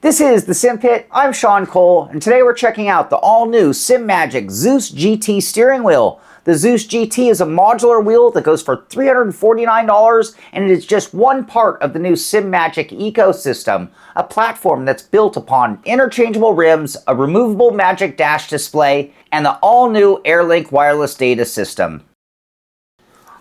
This is the Simpit. I'm Sean Cole, and today we're checking out the all-new Simagic Zeus GT steering wheel. The Zeus GT is a modular wheel that goes for $349, and it is just one part of the new Simagic ecosystem, a platform that's built upon interchangeable rims, a removable MagicDash display, and the all-new AirLink wireless data system.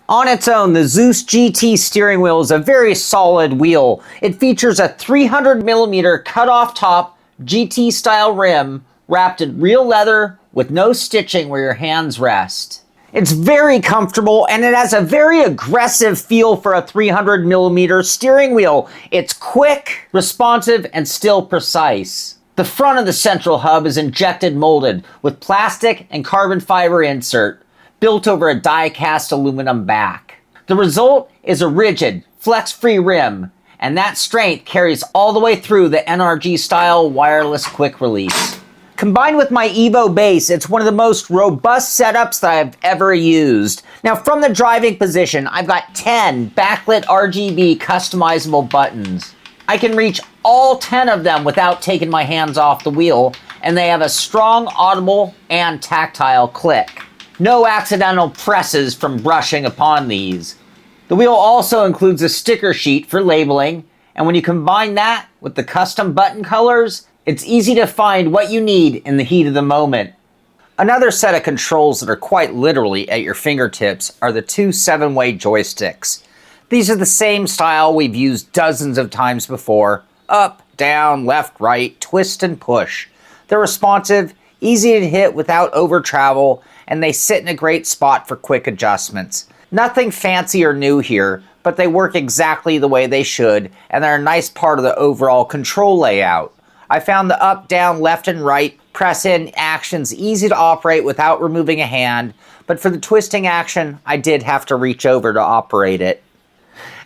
On its own, the Zeus GT steering wheel is a very solid wheel. It features a 300mm cut-off top GT-style rim wrapped in real leather with no stitching where your hands rest. It's very comfortable and it has a very aggressive feel for a 300mm steering wheel. It's quick, responsive, and still precise. The front of the central hub is injected molded with plastic and carbon fiber insert, built over a die-cast aluminum back. The result is a rigid, flex-free rim, and that strength carries all the way through the NRG-style wireless quick release. Combined with my Evo base, it's one of the most robust setups that I've ever used. Now, from the driving position, I've got 10 backlit RGB customizable buttons. I can reach all 10 of them without taking my hands off the wheel, and they have a strong audible and tactile click. No accidental presses from brushing upon these. The wheel also includes a sticker sheet for labeling, and when you combine that with the custom button colors, it's easy to find what you need in the heat of the moment. Another set of controls that are quite literally at your fingertips are the two 7-way joysticks. These are the same style we've used dozens of times before: up, down, left, right, twist, and push. They're responsive, easy to hit without over travel, and they sit in a great spot for quick adjustments. Nothing fancy or new here, but they work exactly the way they should, and they're a nice part of the overall control layout. I found the up, down, left, and right press-in actions easy to operate without removing a hand, but for the twisting action, I did have to reach over to operate it.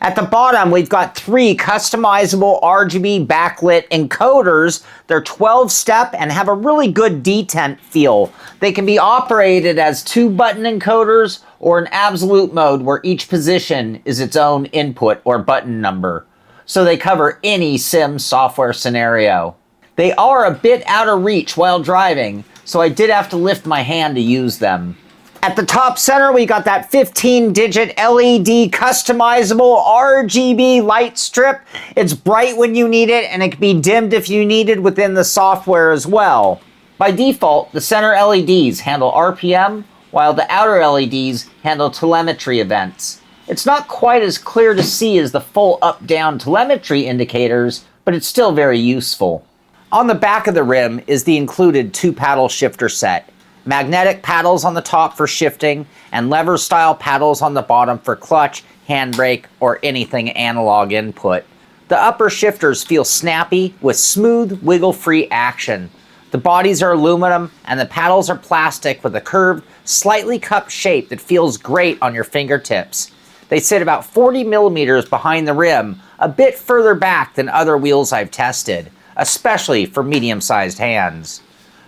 At the bottom, we've got 3 customizable RGB backlit encoders. They're 12-step and have a really good detent feel. They can be operated as 2-button encoders or in absolute mode where each position is its own input or button number. So they cover any sim software scenario. They are a bit out of reach while driving, so I did have to lift my hand to use them. At the top center, we got that 15-digit LED customizable RGB light strip. It's bright when you need it, and it can be dimmed if you needed within the software as well. By default, the center LEDs handle RPM, while the outer LEDs handle telemetry events. It's not quite as clear to see as the full up-down telemetry indicators, but it's still very useful. On the back of the rim is the included 2-paddle shifter set. Magnetic paddles on the top for shifting, and lever-style paddles on the bottom for clutch, handbrake, or anything analog input. The upper shifters feel snappy with smooth, wiggle-free action. The bodies are aluminum, and the paddles are plastic with a curved, slightly cupped shape that feels great on your fingertips. They sit about 40mm behind the rim, a bit further back than other wheels I've tested, especially for medium-sized hands.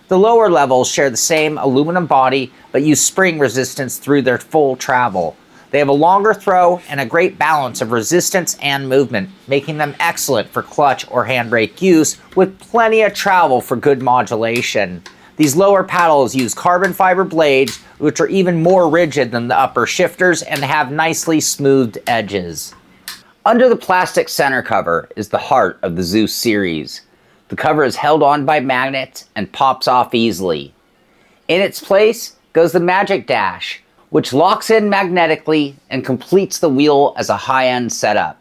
The lower levels share the same aluminum body, but use spring resistance through their full travel. They have a longer throw and a great balance of resistance and movement, making them excellent for clutch or handbrake use, with plenty of travel for good modulation. These lower paddles use carbon fiber blades, which are even more rigid than the upper shifters and have nicely smoothed edges. Under the plastic center cover is the heart of the Zeus series. The cover is held on by magnets and pops off easily. In its place goes the MagicDash, which locks in magnetically and completes the wheel as a high-end setup.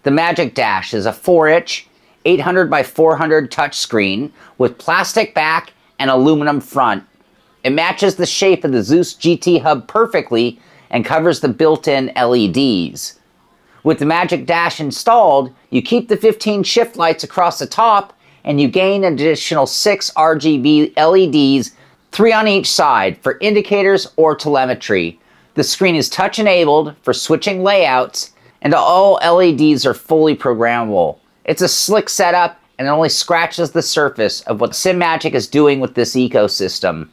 The MagicDash is a 4-inch, 800 by 400 touchscreen with plastic back and aluminum front. It matches the shape of the Zeus GT hub perfectly and covers the built-in LEDs. With the MagicDash installed, you keep the 15 shift lights across the top, and you gain an additional 6 RGB LEDs, 3 on each side, for indicators or telemetry. The screen is touch-enabled for switching layouts, and all LEDs are fully programmable. It's a slick setup, and it only scratches the surface of what Simagic is doing with this ecosystem.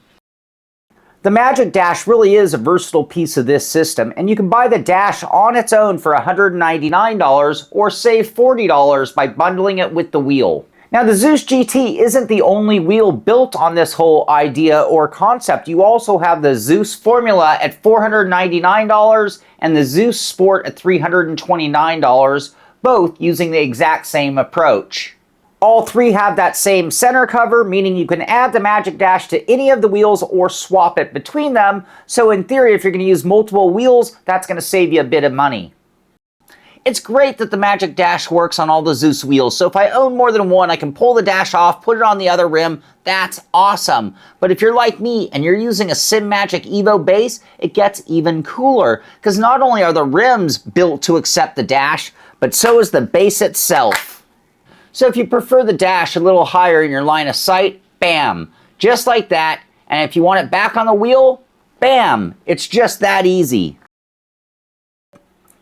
The MagicDash really is a versatile piece of this system, and you can buy the Dash on its own for $199 or save $40 by bundling it with the wheel. Now, the Zeus GT isn't the only wheel built on this whole idea or concept. You also have the Zeus Formula at $499 and the Zeus Sport at $329, both using the exact same approach. All three have that same center cover, meaning you can add the MagicDash to any of the wheels or swap it between them. So in theory, if you're going to use multiple wheels, that's going to save you a bit of money. It's great that the MagicDash works on all the Zeus wheels, so if I own more than one, I can pull the dash off, put it on the other rim. That's awesome. But if you're like me and you're using a Simagic Evo base, it gets even cooler, because not only are the rims built to accept the dash, but so is the base itself. So if you prefer the dash a little higher in your line of sight, bam, just like that. And if you want it back on the wheel, bam, it's just that easy.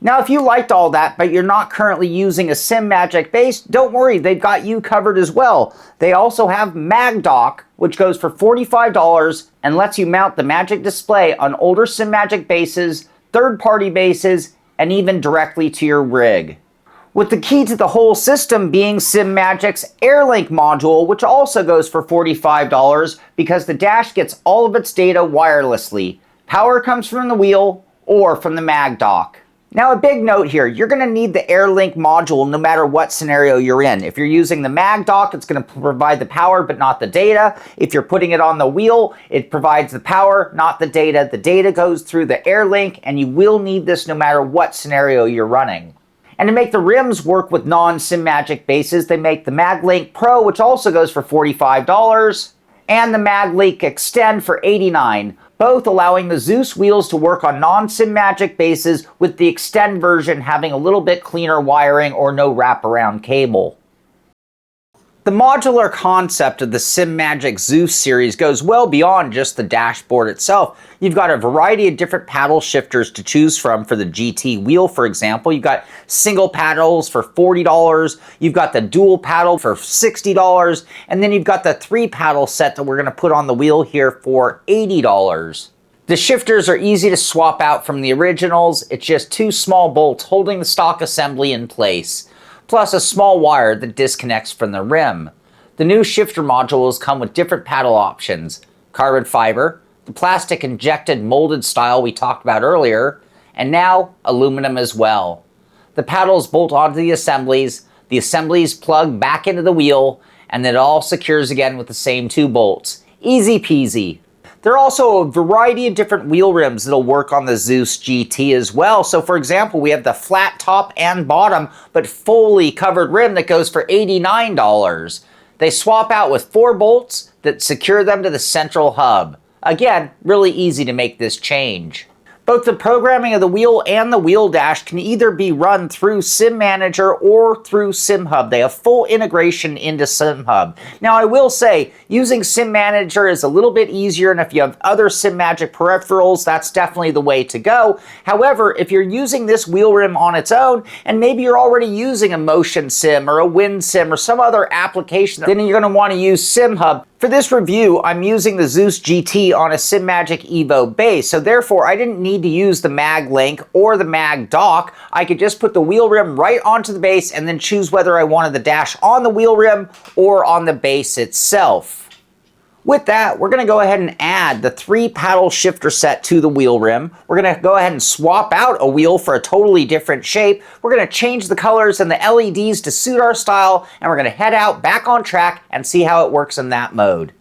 Now, if you liked all that, but you're not currently using a Simagic base, don't worry, they've got you covered as well. They also have MagDock, which goes for $45 and lets you mount the Magic display on older Simagic bases, third-party bases, and even directly to your rig. With the key to the whole system being Simagic's AirLink module, which also goes for $45 because the dash gets all of its data wirelessly. Power comes from the wheel or from the MagDock. Now, a big note here, you're going to need the AirLink module no matter what scenario you're in. If you're using the MagDock, it's going to provide the power but not the data. If you're putting it on the wheel, it provides the power, not the data. The data goes through the AirLink, and you will need this no matter what scenario you're running. And to make the rims work with non-Simagic bases, they make the MagLink Pro, which also goes for $45, and the MagLink Extend for $89. Both allowing the Zeus wheels to work on non-Simagic bases, with the Extend version having a little bit cleaner wiring or no wraparound cable. The modular concept of the Simagic Zeus series goes well beyond just the dashboard itself. You've got a variety of different paddle shifters to choose from for the GT wheel, for example. You've got single paddles for $40, you've got the dual paddle for $60, and then you've got the 3-paddle set that we're going to put on the wheel here for $80. The shifters are easy to swap out from the originals. It's just 2 small bolts holding the stock assembly in place, plus a small wire that disconnects from the rim. The new shifter modules come with different paddle options: carbon fiber, the plastic injected molded style we talked about earlier, and now aluminum as well. The paddles bolt onto the assemblies plug back into the wheel, and then it all secures again with the same 2 bolts. Easy peasy. There are also a variety of different wheel rims that'll work on the Zeus GT as well. So for example, we have the flat top and bottom, but fully covered rim that goes for $89. They swap out with 4 bolts that secure them to the central hub. Again, really easy to make this change. Both the programming of the wheel and the wheel dash can either be run through Sim Manager or through SimHub. They have full integration into SimHub. Now, I will say, using Sim Manager is a little bit easier, and if you have other Simagic peripherals, that's definitely the way to go. However, if you're using this wheel rim on its own, and maybe you're already using a motion sim or a wind sim or some other application, then you're going to want to use SimHub. For this review, I'm using the Zeus GT on a Simagic Evo base, so therefore I didn't need to use the MagLink or the MagDock. I could just put the wheel rim right onto the base and then choose whether I wanted the dash on the wheel rim or on the base itself. With that, we're going to go ahead and add the 3-paddle shifter set to the wheel rim. We're going to go ahead and swap out a wheel for a totally different shape. We're going to change the colors and the LEDs to suit our style, and we're going to head out back on track and see how it works in that mode.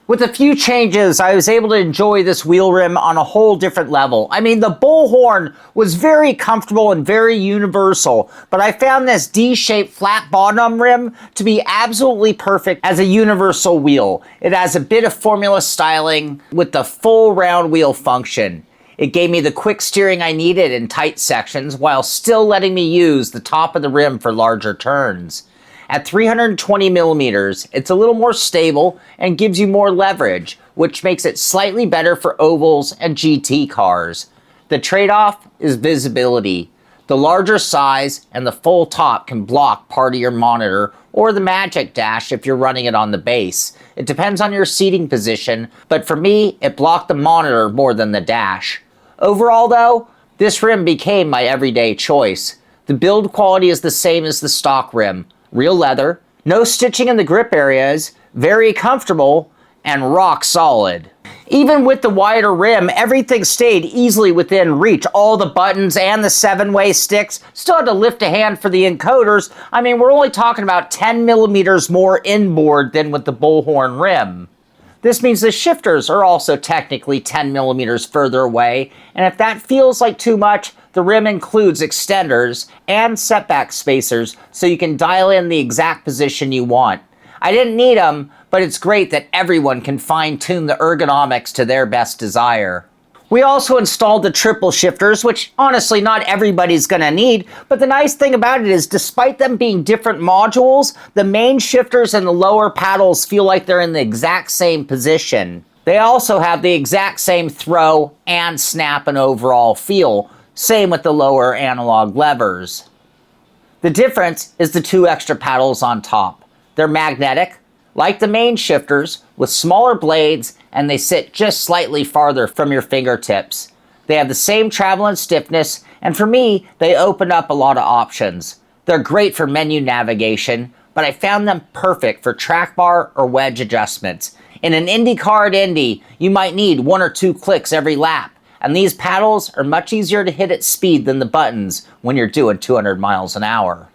With a few changes, I was able to enjoy this wheel rim on a whole different level. I mean, the bullhorn was very comfortable and very universal, but I found this D-shaped flat bottom rim to be absolutely perfect as a universal wheel. It has a bit of formula styling with the full round wheel function. It gave me the quick steering I needed in tight sections while still letting me use the top of the rim for larger turns. At 320 millimeters, it's a little more stable and gives you more leverage, which makes it slightly better for ovals and GT cars. The trade-off is visibility. The larger size and the full top can block part of your monitor or the MagicDash if you're running it on the base. It depends on your seating position, but for me, it blocked the monitor more than the dash. Overall though, this rim became my everyday choice. The build quality is the same as the stock rim. Real leather, No stitching in the grip areas, very comfortable, and rock solid. Even with the wider rim, everything stayed easily within reach. All the buttons and the 7-way sticks. Still had to lift a hand for the encoders. I mean, we're only talking about 10 millimeters more inboard than with the bullhorn rim. This means the shifters are also technically 10 millimeters further away, and if that feels like too much, the rim includes extenders and setback spacers so you can dial in the exact position you want. I didn't need them, but it's great that everyone can fine-tune the ergonomics to their best desire. We also installed the triple shifters, which honestly not everybody's gonna need, but the nice thing about it is despite them being different modules, the main shifters and the lower paddles feel like they're in the exact same position. They also have the exact same throw and snap and overall feel, same with the lower analog levers. The difference is the 2 extra paddles on top. They're magnetic, like the main shifters, with smaller blades, and they sit just slightly farther from your fingertips. They have the same travel and stiffness, and for me, they open up a lot of options. They're great for menu navigation, but I found them perfect for track bar or wedge adjustments. In an Indy car at Indy, you might need 1 or 2 clicks every lap, and these paddles are much easier to hit at speed than the buttons when you're doing 200 miles an hour.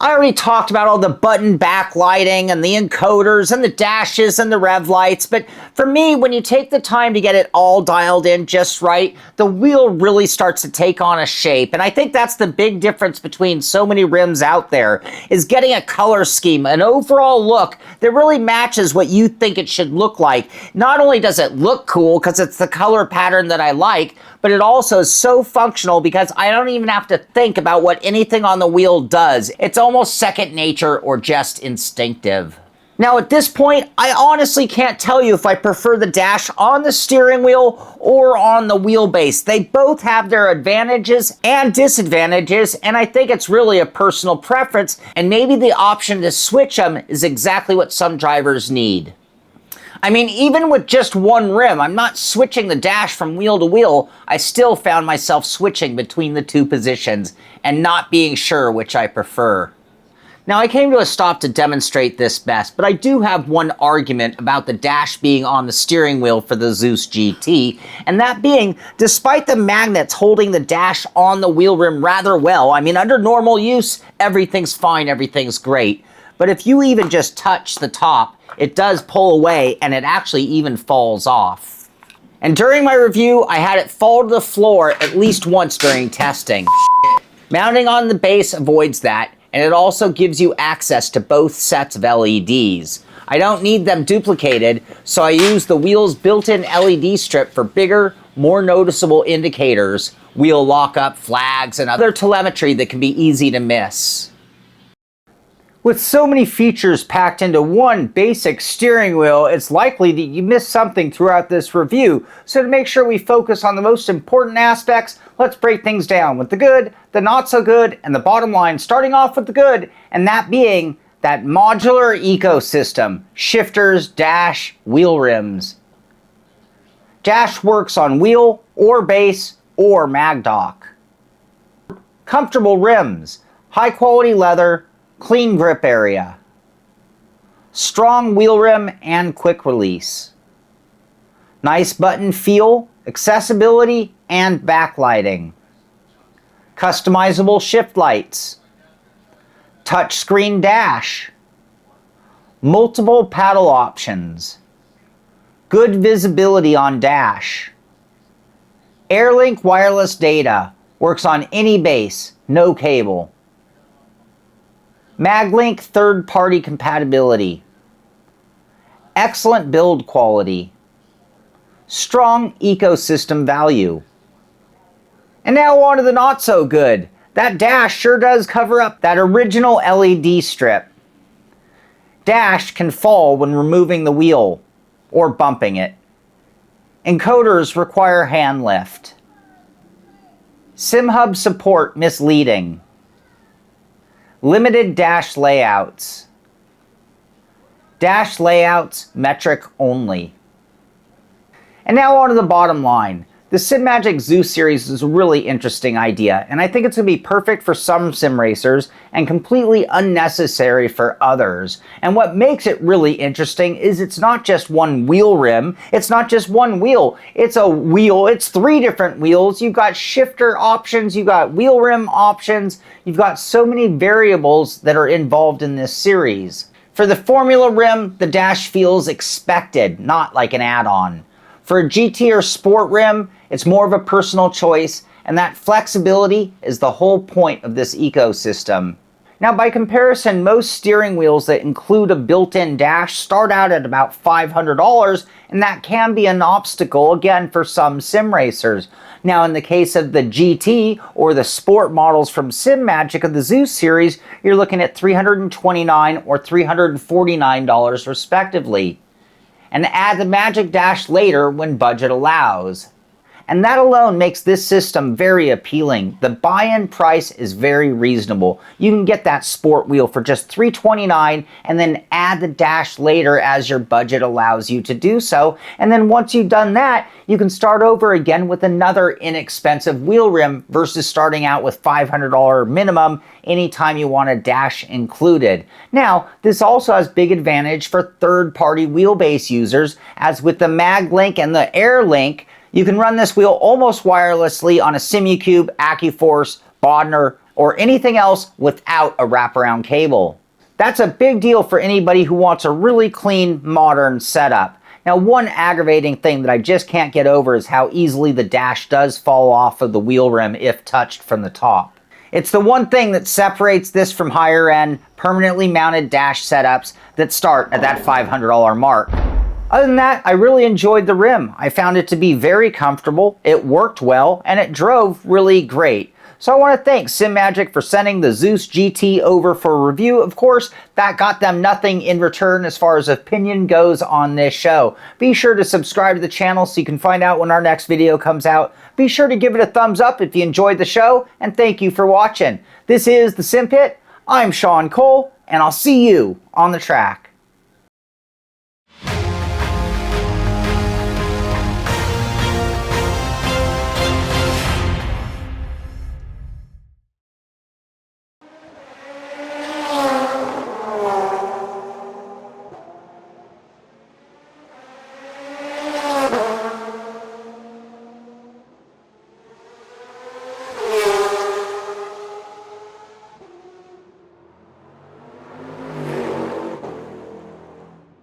I already talked about all the button backlighting and the encoders and the dashes and the rev lights, but for me, when you take the time to get it all dialed in just right, the wheel really starts to take on a shape. And I think that's the big difference between so many rims out there, is getting a color scheme, an overall look that really matches what you think it should look like. Not only does it look cool because it's the color pattern that I like, but it also is so functional because I don't even have to think about what anything on the wheel does. It's almost second nature or just instinctive. Now at this point, I honestly can't tell you if I prefer the dash on the steering wheel or on the wheelbase. They both have their advantages and disadvantages, and I think it's really a personal preference, and maybe the option to switch them is exactly what some drivers need. I mean, even with just one rim, I'm not switching the dash from wheel to wheel. I still found myself switching between the 2 positions and not being sure which I prefer. Now, I came to a stop to demonstrate this best, but I do have one argument about the dash being on the steering wheel for the Zeus GT, and that being, despite the magnets holding the dash on the wheel rim rather well, I mean, under normal use, everything's fine, everything's great. But if you even just touch the top, it does pull away, and it actually even falls off. And during my review, I had it fall to the floor at least once during testing. Mounting on the base avoids that, and it also gives you access to both sets of LEDs. I don't need them duplicated, so I use the wheel's built-in LED strip for bigger, more noticeable indicators, wheel lockup, flags, and other telemetry that can be easy to miss. With so many features packed into one basic steering wheel, it's likely that you missed something throughout this review. So to make sure we focus on the most important aspects, let's break things down with the good, the not so good, and the bottom line, starting off with the good, and that being that modular ecosystem: shifters, dash, wheel rims. Dash works on wheel or base or MagDock. Comfortable rims, high quality leather, clean grip area, strong wheel rim and quick release, nice button feel, accessibility, and backlighting, customizable shift lights, touchscreen dash, multiple paddle options, good visibility on dash, AirLink wireless data, works on any base, no cable, MagLink third-party compatibility, excellent build quality, strong ecosystem value. And now on to the not so good. That dash sure does cover up that original LED strip. Dash can fall when removing the wheel or bumping it. Encoders require hand lift. SimHub support misleading. Limited dash layouts. Dash layouts metric only. And now on to the bottom line. The Simagic Zeus series is a really interesting idea, and I think it's going to be perfect for some sim racers and completely unnecessary for others. And what makes it really interesting is it's not just one wheel rim, it's not just one wheel, it's a wheel, it's 3 different wheels, you've got shifter options, you've got wheel rim options, you've got so many variables that are involved in this series. For the Formula rim, the dash feels expected, not like an add-on. For a GT or Sport rim, it's more of a personal choice, and that flexibility is the whole point of this ecosystem. Now, by comparison, most steering wheels that include a built-in dash start out at about $500, and that can be an obstacle, again, for some sim racers. Now, in the case of the GT or the Sport models from Simagic of the Zeus series, you're looking at $329 or $349 respectively. And add the MagicDash later when budget allows. And that alone makes this system very appealing. The buy-in price is very reasonable. You can get that Sport wheel for just $329 and then add the dash later as your budget allows you to do so. And then once you've done that, you can start over again with another inexpensive wheel rim versus starting out with $500 minimum anytime you want a dash included. Now, this also has big advantage for third-party wheelbase users, as with the MagLink and the AirLink, you can run this wheel almost wirelessly on a Simucube, AccuForce, Bodner, or anything else without a wraparound cable. That's a big deal for anybody who wants a really clean, modern setup. Now, one aggravating thing that I just can't get over is how easily the dash does fall off of the wheel rim if touched from the top. It's the one thing that separates this from higher-end, permanently mounted dash setups that start at that $500 mark. Other than that, I really enjoyed the rim. I found it to be very comfortable, it worked well, and it drove really great. So I want to thank Simagic for sending the Zeus GT over for a review. Of course, that got them nothing in return as far as opinion goes on this show. Be sure to subscribe to the channel so you can find out when our next video comes out. Be sure to give it a thumbs up if you enjoyed the show, and thank you for watching. This is the Simpit. I'm Sean Cole, and I'll see you on the track.